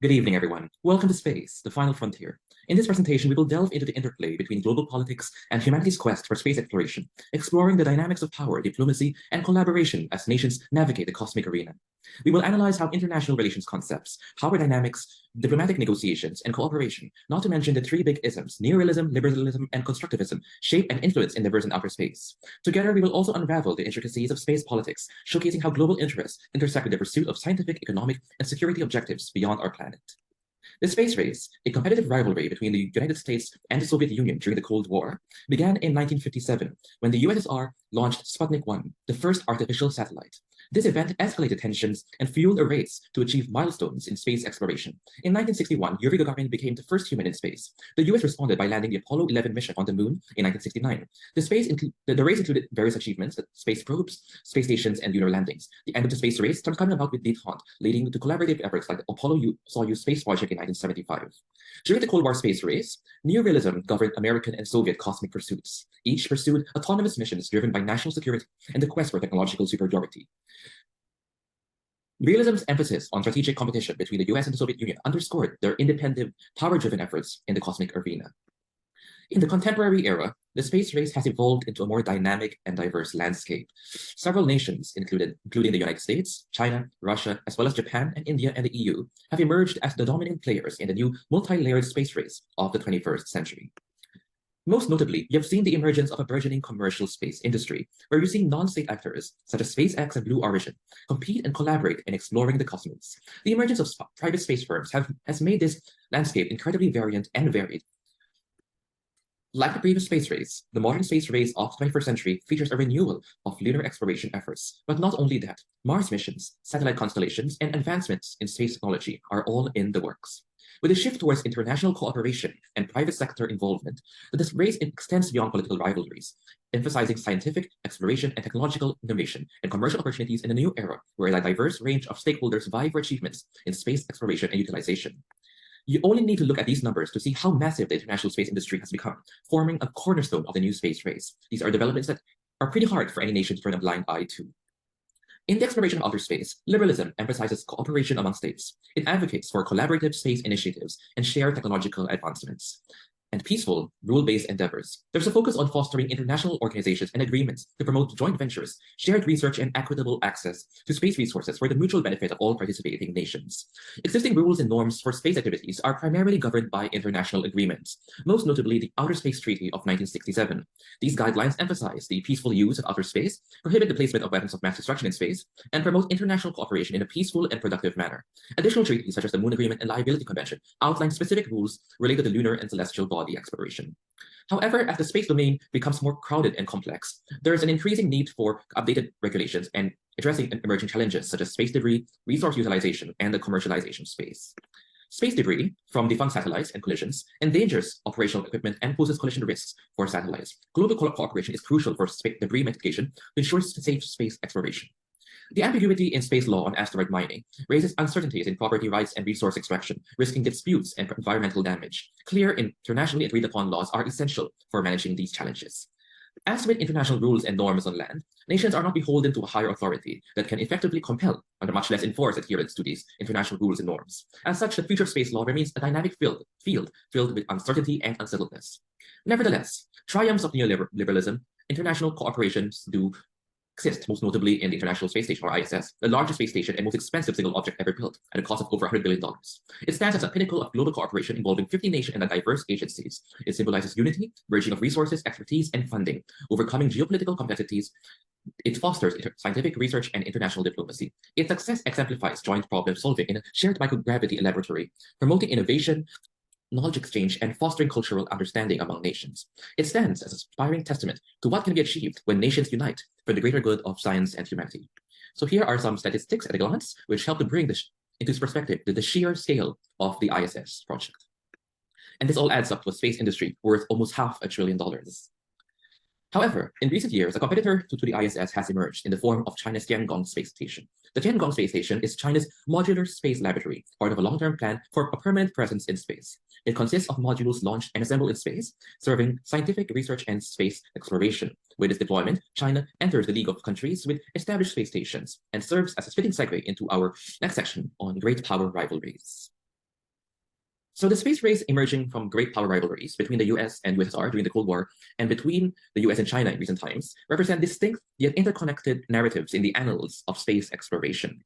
Good evening, everyone. Welcome to Space, the Final Frontier. In this presentation, we will delve into the interplay between global politics and humanity's quest for space exploration, exploring the dynamics of power, diplomacy, and collaboration as nations navigate the cosmic arena. We will analyze how international relations concepts, power dynamics, diplomatic negotiations, and cooperation, not to mention the three big isms, neorealism, liberalism, and constructivism, shape and influence endeavors in outer space. Together, we will also unravel the intricacies of space politics, showcasing how global interests intersect with the pursuit of scientific, economic, and security objectives beyond our planet. The space race, a competitive rivalry between the United States and the Soviet Union during the Cold War, began in 1957 when the USSR launched Sputnik 1, the first artificial satellite. This event escalated tensions and fueled a race to achieve milestones in space exploration. In 1961, Yuri Gagarin became the first human in space. The US responded by landing the Apollo 11 mission on the moon in 1969. The race included various achievements, space probes, space stations, and lunar landings. The end of the space race started coming about with détente, leading to collaborative efforts like the Apollo-Soyuz space project in 1975. During the Cold War space race, neorealism governed American and Soviet cosmic pursuits. Each pursued autonomous missions driven by national security and the quest for technological superiority. Realism's emphasis on strategic competition between the US and the Soviet Union underscored their independent, power-driven efforts in the cosmic arena. In the contemporary era, the space race has evolved into a more dynamic and diverse landscape. Several nations, including the United States, China, Russia, as well as Japan and India and the EU, have emerged as the dominant players in the new multi-layered space race of the 21st century. Most notably, you have seen the emergence of a burgeoning commercial space industry, where you see non-state actors, such as SpaceX and Blue Origin, compete and collaborate in exploring the cosmos. The emergence of private space firms has made this landscape incredibly variant and varied. Like the previous space race, the modern space race of the 21st century features a renewal of lunar exploration efforts. But not only that, Mars missions, satellite constellations, and advancements in space technology are all in the works. With a shift towards international cooperation and private sector involvement, this race extends beyond political rivalries, emphasizing scientific exploration and technological innovation and commercial opportunities in a new era where a diverse range of stakeholders vie for achievements in space exploration and utilization. You only need to look at these numbers to see how massive the international space industry has become, forming a cornerstone of the new space race. These are developments that are pretty hard for any nation to turn a blind eye to. In the exploration of outer space, liberalism emphasizes cooperation among states. It advocates for collaborative space initiatives and shared technological advancements, and peaceful, rule-based endeavors. There's a focus on fostering international organizations and agreements to promote joint ventures, shared research, and equitable access to space resources for the mutual benefit of all participating nations. Existing rules and norms for space activities are primarily governed by international agreements, most notably the Outer Space Treaty of 1967. These guidelines emphasize the peaceful use of outer space, prohibit the placement of weapons of mass destruction in space, and promote international cooperation in a peaceful and productive manner. Additional treaties such as the Moon Agreement and Liability Convention outline specific rules related to lunar and celestial bodies exploration. However, as the space domain becomes more crowded and complex, there is an increasing need for updated regulations and addressing emerging challenges such as space debris, resource utilization, and the commercialization of space. Space debris from defunct satellites and collisions endangers operational equipment and poses collision risks for satellites. Global cooperation is crucial for debris mitigation to ensure safe space exploration. The ambiguity in space law on asteroid mining raises uncertainties in property rights and resource extraction, risking disputes and environmental damage. Clear, internationally agreed upon laws are essential for managing these challenges. As with international rules and norms on land, nations are not beholden to a higher authority that can effectively compel, or much less enforce, adherence to these international rules and norms. As such, the future of space law remains a dynamic field filled with uncertainty and unsettledness. Nevertheless, triumphs of neoliberalism, international cooperations do exist, most notably in the International Space Station, or ISS, the largest space station and most expensive single object ever built, at a cost of over $100 billion. It stands as a pinnacle of global cooperation involving 50 nations and diverse agencies. It symbolizes unity, merging of resources, expertise, and funding, overcoming geopolitical complexities. It fosters scientific research and international diplomacy. Its success exemplifies joint problem solving in a shared microgravity laboratory, promoting innovation, knowledge exchange, and fostering cultural understanding among nations. It stands as an inspiring testament to what can be achieved when nations unite for the greater good of science and humanity. So here are some statistics at a glance, which help to bring this into perspective the sheer scale of the ISS project. And this all adds up to a space industry worth almost $500 billion. However, in recent years, a competitor to the ISS has emerged in the form of China's Tiangong space station. The Tiangong space station is China's modular space laboratory, part of a long-term plan for a permanent presence in space. It consists of modules launched and assembled in space, serving scientific research and space exploration. With its deployment, China enters the league of countries with established space stations and serves as a fitting segue into our next section on great power rivalries. So the space race emerging from great power rivalries between the US and USSR during the Cold War and between the US and China in recent times represent distinct yet interconnected narratives in the annals of space exploration.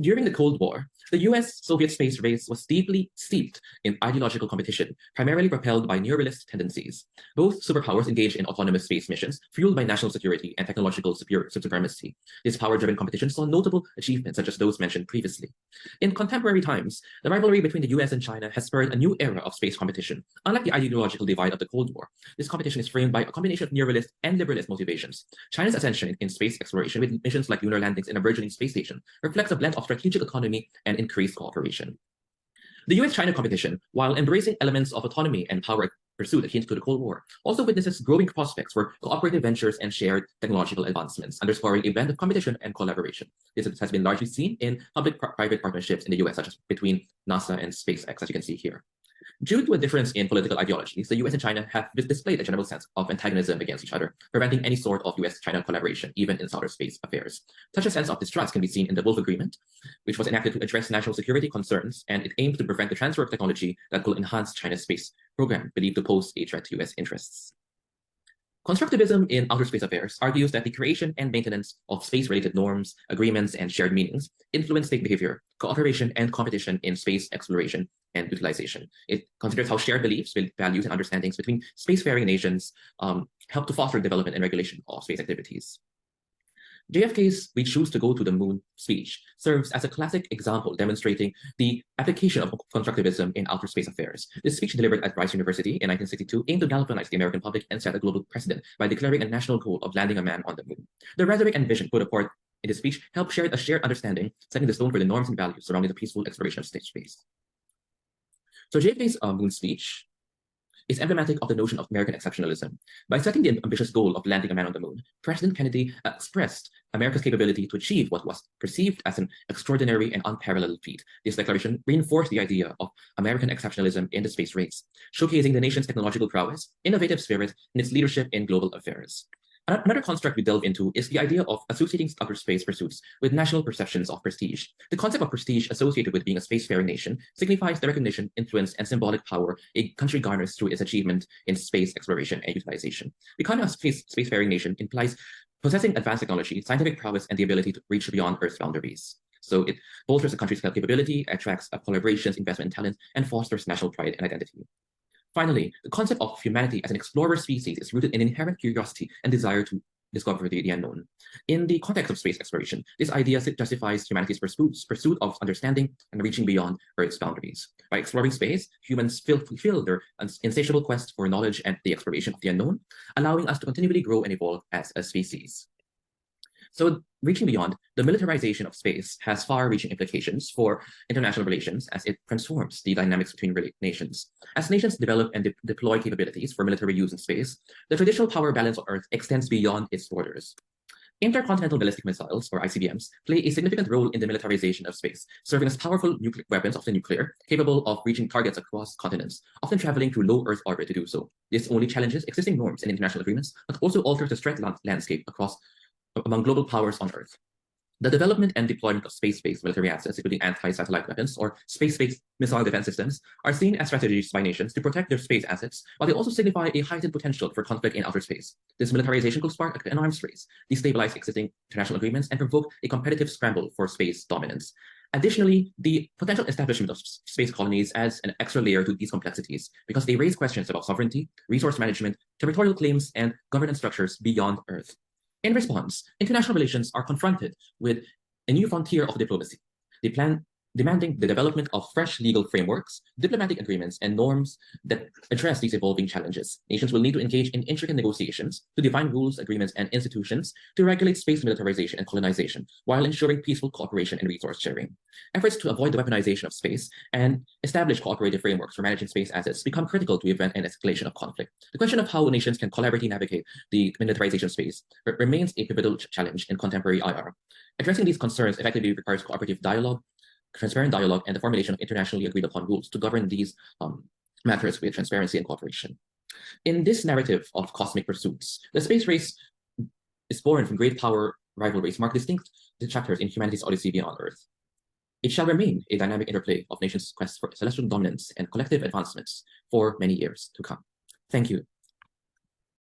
During the Cold War, the US-Soviet space race was deeply steeped in ideological competition, primarily propelled by neoliberalist tendencies. Both superpowers engaged in autonomous space missions, fueled by national security and technological supremacy. This power-driven competition saw notable achievements such as those mentioned previously. In contemporary times, the rivalry between the US and China has spurred a new era of space competition. Unlike the ideological divide of the Cold War, this competition is framed by a combination of neoliberalist and liberalist motivations. China's ascension in space exploration with missions like lunar landings and a burgeoning space station reflects a blend of strategic autonomy and increased cooperation. The US-China competition, while embracing elements of autonomy and power pursuit akin to the Cold War, also witnesses growing prospects for cooperative ventures and shared technological advancements, underscoring a blend of competition and collaboration. This has been largely seen in public-private partnerships in the US, such as between NASA and SpaceX, as you can see here. Due to a difference in political ideologies, the US and China have displayed a general sense of antagonism against each other, preventing any sort of US-China collaboration, even in outer space affairs. Such a sense of distrust can be seen in the Wolf Agreement, which was enacted to address national security concerns, and it aimed to prevent the transfer of technology that could enhance China's space program, believed to pose a threat to US interests. Constructivism in outer space affairs argues that the creation and maintenance of space-related norms, agreements, and shared meanings influence state behavior, cooperation, and competition in space exploration and utilization. It considers how shared beliefs, values, and understandings between spacefaring nations help to foster development and regulation of space activities. JFK's "We Choose to Go to the Moon" speech serves as a classic example demonstrating the application of constructivism in outer space affairs. This speech, delivered at Rice University in 1962, aimed to galvanize the American public and set a global precedent by declaring a national goal of landing a man on the moon. The rhetoric and vision put forth in this speech helped share a shared understanding, setting the stone for the norms and values surrounding the peaceful exploration of space. So JFK's moon speech is emblematic of the notion of American exceptionalism. By setting the ambitious goal of landing a man on the moon, President Kennedy expressed America's capability to achieve what was perceived as an extraordinary and unparalleled feat. This declaration reinforced the idea of American exceptionalism in the space race, showcasing the nation's technological prowess, innovative spirit, and its leadership in global affairs. Another construct we delve into is the idea of associating outer space pursuits with national perceptions of prestige. The concept of prestige associated with being a spacefaring nation signifies the recognition, influence, and symbolic power a country garners through its achievement in space exploration and utilization. Becoming a spacefaring nation implies possessing advanced technology, scientific prowess, and the ability to reach beyond Earth's boundaries. So it bolsters a country's capability, attracts collaborations, investment, and talent, and fosters national pride and identity. Finally, the concept of humanity as an explorer species is rooted in inherent curiosity and desire to discover the unknown. In the context of space exploration, this idea justifies humanity's pursuit of understanding and reaching beyond Earth's boundaries. By exploring space, humans fulfill their insatiable quest for knowledge and the exploration of the unknown, allowing us to continually grow and evolve as a species. So reaching beyond, the militarization of space has far-reaching implications for international relations as it transforms the dynamics between nations. As nations develop and deploy capabilities for military use in space, the traditional power balance on Earth extends beyond its borders. Intercontinental ballistic missiles, or ICBMs, play a significant role in the militarization of space, serving as powerful nuclear weapons, often nuclear, capable of reaching targets across continents, often traveling through low Earth orbit to do so. This only challenges existing norms and international agreements, but also alters the threat landscape among global powers on Earth. The development and deployment of space-based military assets, including anti-satellite weapons or space-based missile defense systems, are seen as strategies by nations to protect their space assets, while they also signify a heightened potential for conflict in outer space. This militarization could spark an arms race, destabilize existing international agreements, and provoke a competitive scramble for space dominance. Additionally, the potential establishment of space colonies adds an extra layer to these complexities because they raise questions about sovereignty, resource management, territorial claims, and governance structures beyond Earth. In response, international relations are confronted with a new frontier of diplomacy, demanding the development of fresh legal frameworks, diplomatic agreements, and norms that address these evolving challenges. Nations will need to engage in intricate negotiations to define rules, agreements, and institutions to regulate space militarization and colonization, while ensuring peaceful cooperation and resource sharing. Efforts to avoid the weaponization of space and establish cooperative frameworks for managing space assets become critical to prevent an escalation of conflict. The question of how nations can collaboratively navigate the militarization of space remains a pivotal challenge in contemporary IR. Addressing these concerns effectively requires cooperative dialogue, transparent dialogue, and the formulation of internationally agreed upon rules to govern these matters with transparency and cooperation. In this narrative of cosmic pursuits, the space race is born from great power rivalries, mark distinct chapters in humanity's odyssey beyond Earth. It shall remain a dynamic interplay of nations' quest for celestial dominance and collective advancements for many years to come. Thank you.